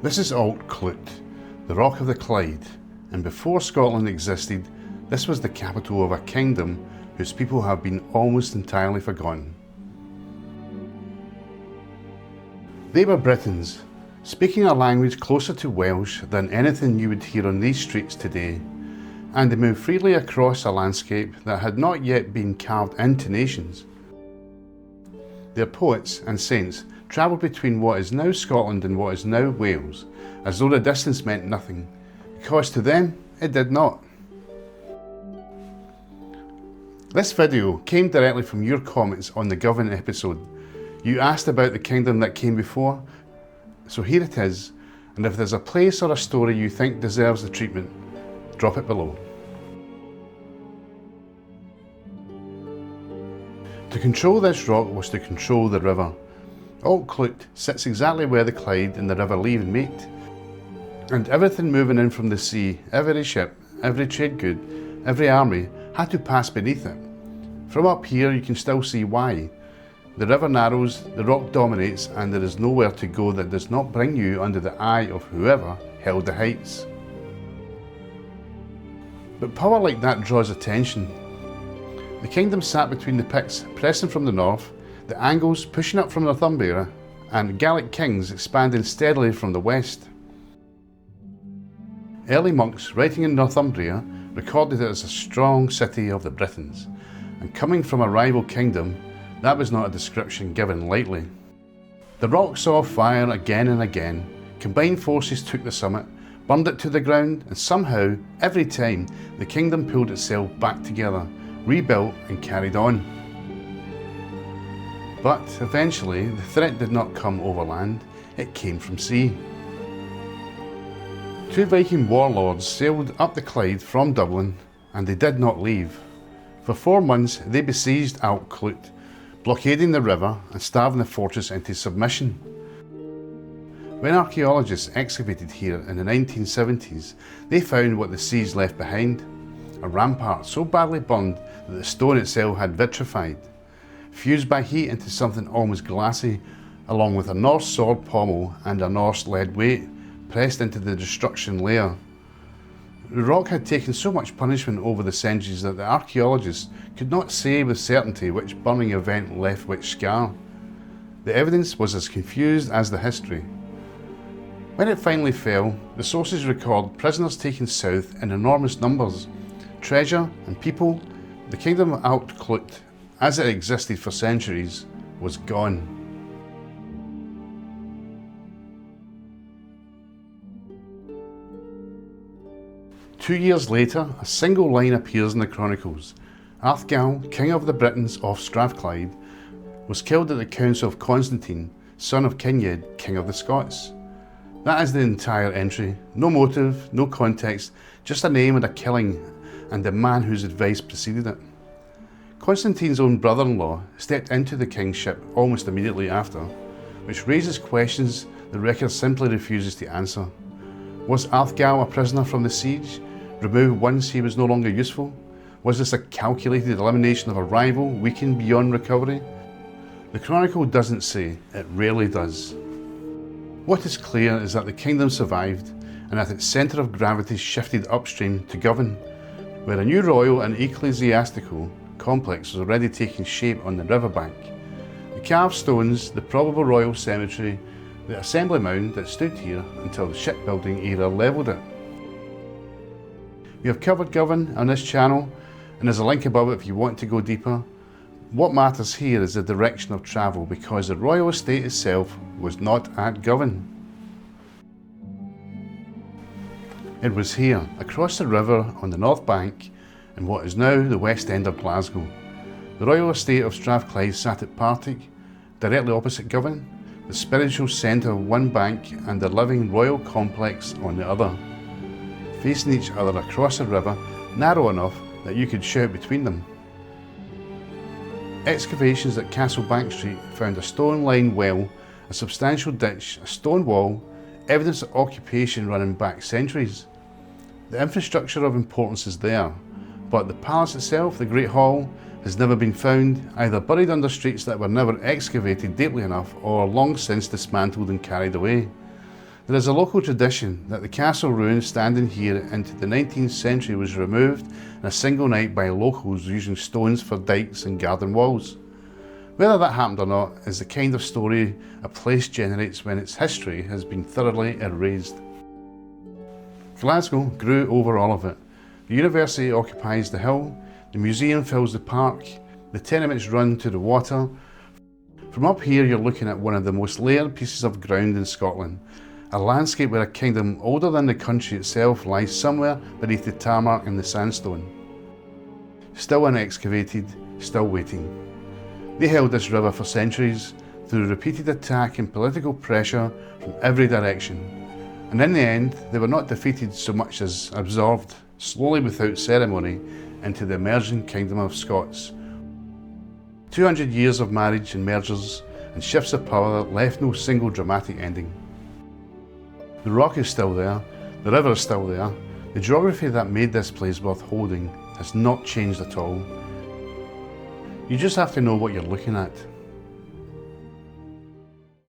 This is Alt Clut, the rock of the Clyde, and before Scotland existed, this was the capital of a kingdom whose people have been almost entirely forgotten. They were Britons, speaking a language closer to Welsh than anything you would hear on these streets today, and they moved freely across a landscape that had not yet been carved into nations. Their poets and saints travelled between what is now Scotland and what is now Wales, as though the distance meant nothing, because to them it did not. This video came directly from your comments on the Govan episode. You asked about the kingdom that came before, so here it is, and if there's a place or a story you think deserves the treatment, drop it below. To control this rock was to control the river. Alt Clut sits exactly where the Clyde and the river Leven meet, and everything moving in from the sea, every ship, every trade good, every army had to pass beneath it. From up here you can still see why. The river narrows, the rock dominates, and there is nowhere to go that does not bring you under the eye of whoever held the heights. But power like that draws attention. The kingdom sat between the Picts pressing from the north, the Angles pushing up from Northumbria, and Gaelic kings expanding steadily from the west. Early monks writing in Northumbria recorded it as a strong city of the Britons, and coming from a rival kingdom, that was not a description given lightly. The rock saw fire again and again, combined forces took the summit, burned it to the ground, and somehow, every time, the kingdom pulled itself back together, rebuilt and carried on. But eventually the threat did not come over land, it came from sea. Two Viking warlords sailed up the Clyde from Dublin, and they did not leave. For 4 months they besieged Alt Clut, blockading the river and starving the fortress into submission. When archaeologists excavated here in the 1970s, they found what the siege left behind. A rampart so badly burned that the stone itself had vitrified, fused by heat into something almost glassy, along with a Norse sword pommel and a Norse lead weight pressed into the destruction layer. The rock had taken so much punishment over the centuries that the archaeologists could not say with certainty which burning event left which scar. The evidence was as confused as the history. When it finally fell, the sources record prisoners taken south in enormous numbers, treasure and people. The kingdom of Alt Clut, as it existed for centuries, was gone. Two years later, a single line appears in the chronicles. Arthgal, king of the Britons of Strathclyde, was killed at the council of Constantine, son of Kined, king of the Scots. That is the entire entry. No motive, no context, just a name and a killing, and the man whose advice preceded it. Constantine's own brother-in-law stepped into the kingship almost immediately after, which raises questions the record simply refuses to answer. Was Arthgal a prisoner from the siege, removed once he was no longer useful? Was this a calculated elimination of a rival, weakened beyond recovery? The chronicle doesn't say, it rarely does. What is clear is that the kingdom survived, and that its centre of gravity shifted upstream to Govan, where a new royal and ecclesiastical complex was already taking shape on the riverbank. The carved stones, the probable royal cemetery, the assembly mound that stood here until the shipbuilding era levelled it. We have covered Govan on this channel, and there's a link above it if you want to go deeper. What matters here is the direction of travel, because the royal estate itself was not at Govan. It was here, across the river on the north bank, in what is now the west end of Glasgow. The royal estate of Strathclyde sat at Partick, directly opposite Govan, the spiritual centre of one bank and the living royal complex on the other, facing each other across a river narrow enough that you could shout between them. Excavations at Castle Bank Street found a stone-lined well, a substantial ditch, a stone wall, evidence of occupation running back centuries. The infrastructure of importance is there, but the palace itself, the Great Hall, has never been found, either buried under streets that were never excavated deeply enough or long since dismantled and carried away. There is a local tradition that the castle ruin standing here into the 19th century was removed in a single night by locals using stones for dikes and garden walls. Whether that happened or not is the kind of story a place generates when its history has been thoroughly erased. Glasgow grew over all of it. The university occupies the hill, the museum fills the park, the tenements run to the water. From up here you're looking at one of the most layered pieces of ground in Scotland, a landscape where a kingdom older than the country itself lies somewhere beneath the tarmac and the sandstone. Still unexcavated, still waiting. They held this river for centuries through repeated attack and political pressure from every direction. And in the end, they were not defeated so much as absorbed, slowly without ceremony, into the emerging kingdom of Scots. 200 years of marriage and mergers and shifts of power left no single dramatic ending. The rock is still there, the river is still there, the geography that made this place worth holding has not changed at all. You just have to know what you're looking at.